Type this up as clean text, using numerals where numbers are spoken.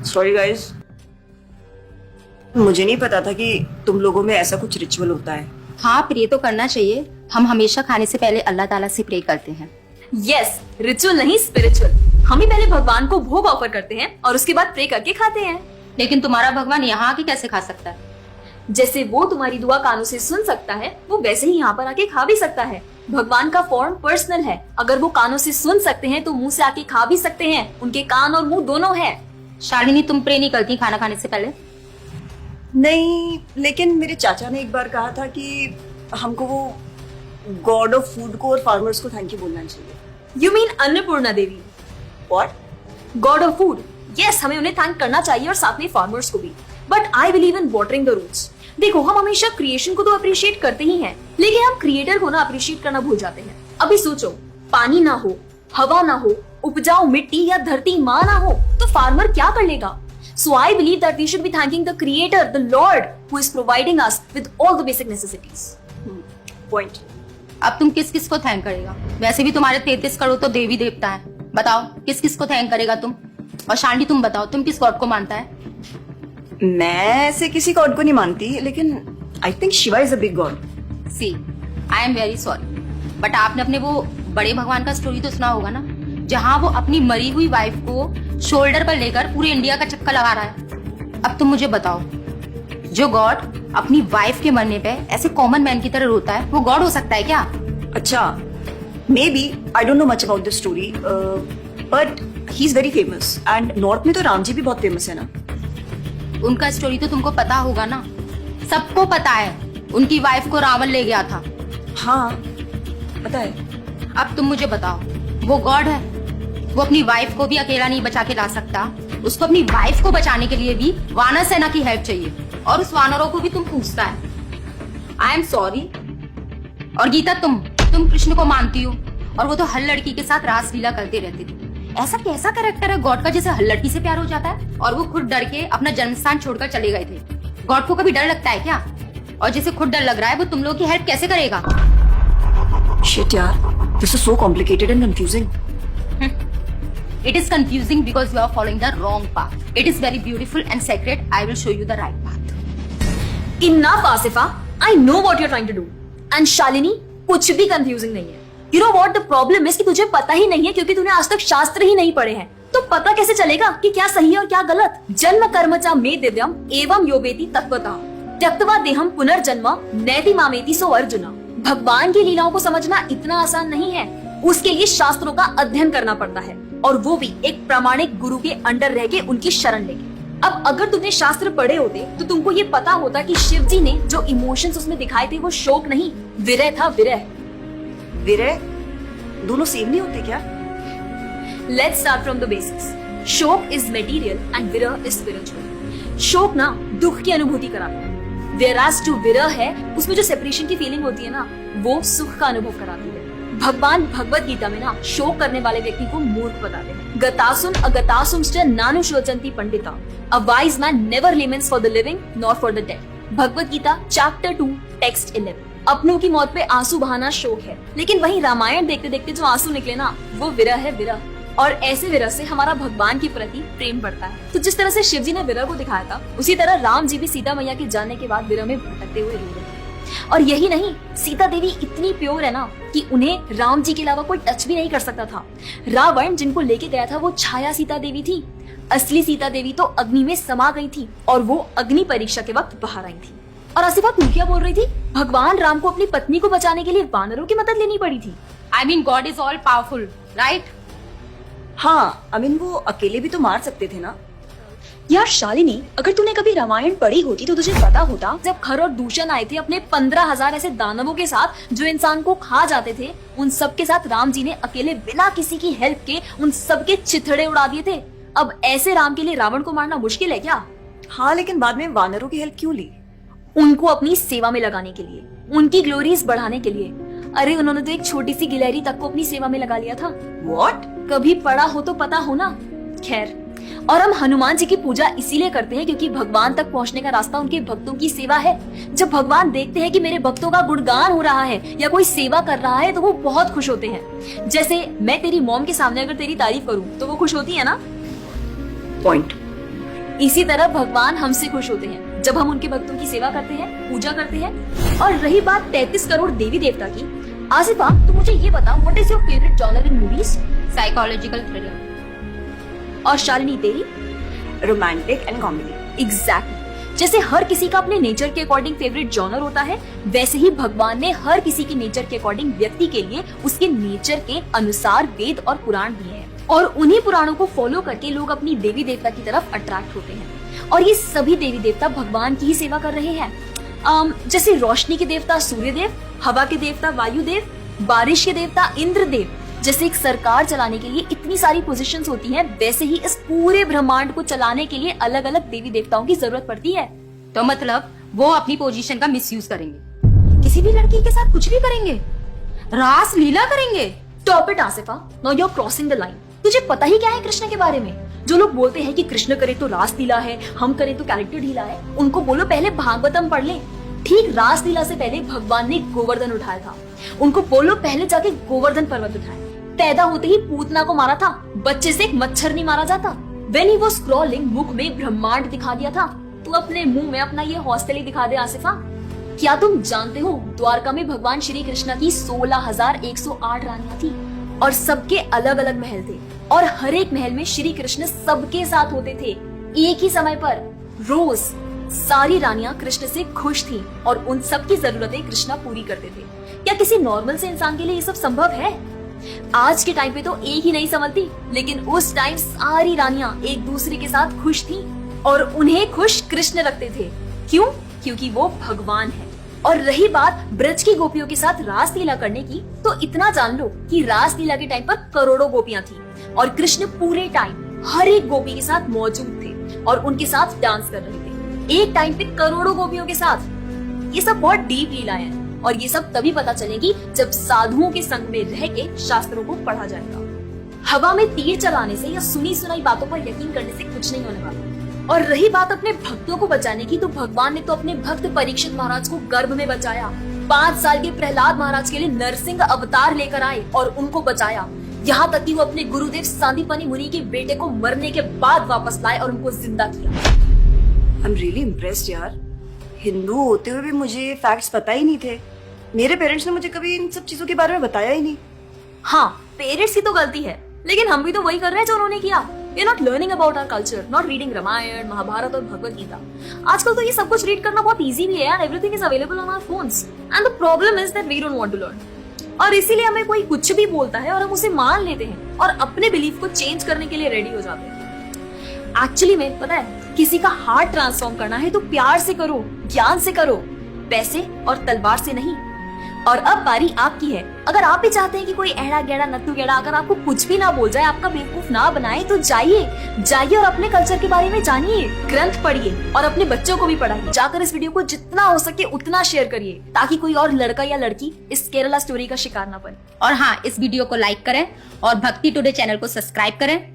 Sorry guys, मुझे नहीं पता था कि तुम लोगों में ऐसा कुछ रिचुअल होता है। हाँ, प्रे तो करना चाहिए। हम हमेशा खाने से पहले अल्लाह ताला से प्रे करते हैं। यस, रिचुअल नहीं स्पिरिचुअल। हम ही पहले भगवान को भोग ऑफर करते हैं और उसके बाद प्रे करके खाते हैं। लेकिन तुम्हारा भगवान यहाँ आके कैसे खा सकता है? जैसे वो तुम्हारी दुआ कानों से सुन सकता है, वो वैसे ही यहाँ पर आके खा भी सकता है। भगवान का फॉर्म पर्सनल है। अगर वो कानों से सुन सकते हैं तो मुंह से आके खा भी सकते हैं। उनके कान और मुंह दोनों है। शालिनी, तुम प्रे नहीं करती खाना खाने से पहले? नहीं, लेकिन मेरे चाचा ने एक बार कहा था कि हमको वो गॉड ऑफ फूड को और फार्मर्स को थैंक यू बोलना चाहिए। You mean Annapurna Devi? What? God of food. Yes, हमें उन्हें थैंक करना चाहिए और साथ में फार्मर्स को भी। But I believe in watering the roots. देखो, हम हमेशा क्रिएशन को तो अप्रिशिएट करते ही हैं, लेकिन हम क्रिएटर को ना अप्रिशिएट करना भूल जाते हैं। अभी सोचो, पानी ना हो, हवा ना हो, उपजाऊ मिट्टी या धरती माँ ना हो, तो फार्मर क्या कर लेगा? So I believe that we should be thanking the Creator, the Lord, who is providing us with all the basic necessities. Point. अब तुम किस किस को थैंक करेगा? वैसे भी तुम्हारे 33 करोड़ तो देवी देवता है। बताओ, किस किस को थैंक करेगा तुम? और शांति, तुम बताओ, तुम किस गॉड को मानता है? मैं ऐसे किसी गॉड को नहीं मानती, लेकिन I think Shiva is a big god. See, I am very sorry, but आपने अपने वो बड़े भगवान का स्टोरी तो सुना होगा ना, जहाँ वो अपनी मरी हुई वाइफ को शोल्डर पर लेकर पूरे इंडिया का चक्कर लगा रहा है। अब तुम मुझे बताओ, जो गॉड अपनी वाइफ के मरने पे ऐसे कॉमन मैन की तरह रोता है, वो गॉड हो सकता है क्या? अच्छा, may be, I don't know much about the story, but he is very famous and north में तो राम जी भी बहुत फेमस है ना। उनका स्टोरी तो तुमको पता होगा ना, सबको पता है। उनकी वाइफ को रावण ले गया था। हाँ, पता है। अब तुम मुझे बताओ, वो गॉड है? वो अपनी वाइफ को भी अकेला नहीं बचा के ला सकता। उसको अपनी वाइफ को बचाने के लिए भी वानर सेना की हेल्प चाहिए, और उस वानरों को भी तुम पूछता है। I am sorry. और गीता, तुम कृष्ण को मानती हो, और वो तो हर लड़की के साथ रासलीला करते रहते थे। ऐसा कैसा कैरेक्टर है गॉड का जिसे हर लड़की से प्यार हो जाता है? और वो खुद डर के अपना जन्मस्थान छोड़कर चले गए थे। गॉड को कभी डर लगता है क्या? और जिसे खुद डर लग रहा है, वो तुम लोगों की हेल्प कैसे करेगा? शिट यार, this is so complicated and confusing. It is confusing because you are following the wrong path. It is very beautiful and sacred. I will show you the right path. Enough, Asifa. I know what you're trying to do. And Shalini, कुछ भी confusing नहीं है। You know what the problem is कि तुझे पता ही नहीं है, क्योंकि तूने आज तक शास्त्र ही नहीं पढ़े हैं। तो पता कैसे चलेगा कि क्या सही है और क्या गलत? जन्म कर्म च मे दिव्यम एवं योवेति तत्वतः त्यक्त्वा देहम पुनर्जन्म नैति मामेति सो अर्जुना। भगवान की लीलाओं को समझना इतना आसान नहीं है। उसके लिए शास्त्रों का अध्ययन करना पड़ता है, और वो भी एक प्रामाणिक गुरु के अंडर रह के उनकी शरण लेके। अब अगर तुमने शास्त्र पढ़े होते तो तुमको ये पता होता कि शिव जी ने जो इमोशंस उसमें दिखाए थे वो शोक नहीं, विरह था। विरह विरह दोनों सेम नहीं होते क्या? Let's start from the basics. शोक इज मटेरियल एंड विरह इज स्पिरिचुअल। शोक ना दुख की अनुभूति कराता है, whereas जो विरह है उसमें जो सेपरेशन की फीलिंग होती है ना, वो सुख का अनुभव कराती है। भगवान भगवत गीता में ना शोक करने वाले व्यक्ति को मूर्ख बताते हैं। गतासुम अगतासुमश्च नानुशोचन्ति Pandita. A wise man never laments for the living nor for the dead. Bhagavad Gita chapter 2 text 11। अपनों की मौत पे आंसू बहाना शोक है, लेकिन वही रामायण देखते देखते जो आंसू निकले ना, वो विरह है, विरह। और ऐसे विरह से हमारा भगवान के प्रति प्रेम बढ़ता है। तो जिस तरह से शिव जी ने विरह को दिखाया था, उसी तरह राम जी भी सीता मैया के जाने के बाद विरह में भटकते हुए रो रहे थे। और यही नहीं, सीता देवी इतनी प्योर है ना कि उन्हें राम जी के अलावा कोई टच भी नहीं कर सकता था। रावण जिनको लेके गया था वो छाया सीता देवी थी। असली सीता देवी तो अग्नि में समा गई थी, और वो अग्नि परीक्षा के वक्त बाहर आई थी। और आसिफा, तू क्या बोल रही थी? भगवान राम को अपनी पत्नी को बचाने के लिए वानरों की मदद लेनी पड़ी थी। I mean, God is all powerful, right? हाँ, आई मीन वो अकेले भी तो मार सकते थे ना। यार शालिनी, अगर तूने कभी रामायण पढ़ी होती तो तुझे पता होता, जब खर और दूषण आए थे अपने 15,000 ऐसे दानवों के साथ जो इंसान को खा जाते थे, उन सब के साथ राम जी ने अकेले बिना किसी की हेल्प के उन सब के चिथड़े उड़ा दिए थे। अब ऐसे राम के लिए रावण को मारना मुश्किल है क्या? हाँ, लेकिन बाद में वानरों की हेल्प क्यों ली? उनको अपनी सेवा में लगाने के लिए, उनकी ग्लोरीज बढ़ाने के लिए। अरे उन्होंने तो एक छोटी सी गिलहरी तक को अपनी सेवा में लगा लिया था। What? कभी पढ़ा हो तो पता हो ना। खैर, और हम हनुमान जी की पूजा इसीलिए करते हैं क्योंकि भगवान तक पहुंचने का रास्ता उनके भक्तों की सेवा है। जब भगवान देखते हैं कि मेरे भक्तों का गुणगान हो रहा है या कोई सेवा कर रहा है तो वो बहुत खुश होते हैं। जैसे मैं तेरी मॉम के सामने अगर तेरी तारीफ करूं तो वो खुश होती है ना। पॉइंट। इसी तरह भगवान हमसे खुश होते हैं जब हम उनके भक्तों की सेवा करते हैं, पूजा करते हैं। और रही बात 33 करोड़ देवी देवता की, आसिफा तू मुझे ये बता, what is your favourite genre in movies? Psychological thriller. और शालिनी तेरी? Romantic and comedy. एग्जैक्टली। जैसे हर किसी का अपने नेचर के अकॉर्डिंग फेवरेट जॉनर होता है, वैसे ही भगवान ने हर किसी के नेचर के अकॉर्डिंग व्यक्ति के लिए उसके नेचर के अनुसार वेद और पुराण दिए हैं। और उन्हीं पुराणों को फॉलो करके लोग अपनी देवी देवता की तरफ अट्रैक्ट होते हैं। और ये सभी देवी देवता भगवान की ही सेवा कर रहे हैं। जैसे रोशनी के देवता सूर्यदेव, हवा के देवता वायुदेव, बारिश के देवता इंद्रदेव। जैसे एक सरकार चलाने के लिए इतनी सारी पोजीशंस होती हैं, वैसे ही इस पूरे ब्रह्मांड को चलाने के लिए अलग अलग देवी देवताओं की जरूरत पड़ती है। तो मतलब वो अपनी पोजीशन का मिसयूज करेंगे, किसी भी लड़की के साथ कुछ भी करेंगे, रास लीला करेंगे। Stop it Asifa, now you are crossing the line. तुझे पता ही क्या है कृष्ण के बारे में? जो लोग बोलते हैं कि कृष्ण करे तो रास लीला है, हम करे तो कैरेक्टर ढीला है, उनको बोलो पहले भागवतम पढ़ ले। ठीक रास लीला से पहले भगवान ने गोवर्धन उठाया था। उनको बोलो पहले जाके गोवर्धन पर्वत उठाए। पैदा होते ही पूतना को मारा था, बच्चे से एक मच्छर नहीं मारा जाता। When he was crawling, मुख में ब्रह्मांड दिखा दिया था। तू अपने मुंह में अपना ये हॉस्टल ही दिखा दे आसिफा। क्या तुम जानते हो द्वारका में भगवान श्री कृष्ण की 16,108 रानियां थी और सबके अलग अलग महल थे और हर एक महल में श्री कृष्ण सबके साथ होते थे एक ही समय पर। रोज सारी रानियां कृष्ण से खुश थी और उन सबकी जरूरतें कृष्णा पूरी करते थे। क्या किसी नॉर्मल से इंसान के लिए ये सब संभव है? आज के टाइम पे तो एक ही नहीं संभलती, लेकिन उस टाइम सारी रानियां एक दूसरे के साथ खुश थी और उन्हें खुश कृष्ण रखते थे। क्यों? क्योंकि वो भगवान है। और रही बात ब्रज की गोपियों के साथ रास लीला करने की, तो इतना जान लो कि रास लीला के टाइम पर करोड़ों गोपियां थी और कृष्ण पूरे टाइम हर एक गोपी के साथ मौजूद थे और उनके साथ डांस कर रहे थे एक टाइम पे करोड़ों गोपियों के साथ। ये सब बहुत डीप लीला है और ये सब तभी पता चलेगी जब साधुओं के संग में रह के शास्त्रों को पढ़ा जाएगा। हवा में तीर चलाने से या सुनी सुनाई बातों पर यकीन करने से कुछ नहीं होने वाला। और रही बात अपने भक्तों को बचाने की, तो भगवान ने तो अपने भक्त परीक्षित महाराज को गर्भ में बचाया। 5 साल के प्रहलाद महाराज के लिए नरसिंह अवतार लेकर आए और उनको बचाया। यहाँ तक कि वो अपने गुरुदेव सांदीपनी मुनि के बेटे को मरने के बाद वापस लाए और उनको जिंदा किया। आई एम रियली इम्प्रेस्ड यार। हिंदू होते हुए भी मुझे फैक्ट्स पता ही नहीं थे। मेरे पेरेंट्स ने मुझे कभी इन सब चीजों के बारे में बताया ही नहीं। हाँ, पेरेंट्स की तो गलती है, लेकिन हम भी तो वही कर रहे हैं जो उन्होंने किया। We are not learning about our culture, not reading Ramayan, Mahabharat और भगवत गीता। आजकल तो ये सब कुछ रीड करना बहुत इजी भी है यार। Everything is available on our phones, and the problem is that we don't want to learn। और इसीलिए हमें कोई कुछ भी बोलता है और हम उसे मान लेते हैं और अपने बिलीफ को चेंज करने के लिए रेडी हो जाते हैं। एक्चुअली में पता है, किसी का हार्ट ट्रांसफॉर्म करना है तो प्यार से करो, ज्ञान से करो, पैसे और तलवार से नहीं। और अब बारी आपकी है। अगर आप भी चाहते हैं कि कोई एड़ा गेड़ा नत्थु गेड़ा अगर आपको कुछ भी ना बोल जाए, आपका बेवकूफ ना बनाए, तो जाइए और अपने कल्चर के बारे में जानिए, ग्रंथ पढ़िए और अपने बच्चों को भी पढ़ाइए। जाकर इस वीडियो को जितना हो सके उतना शेयर करिए ताकि कोई और लड़का या लड़की इस केरला स्टोरी का शिकार ना बने। और हाँ, इस वीडियो को लाइक करें और भक्ति टुडे चैनल को सब्सक्राइब करें।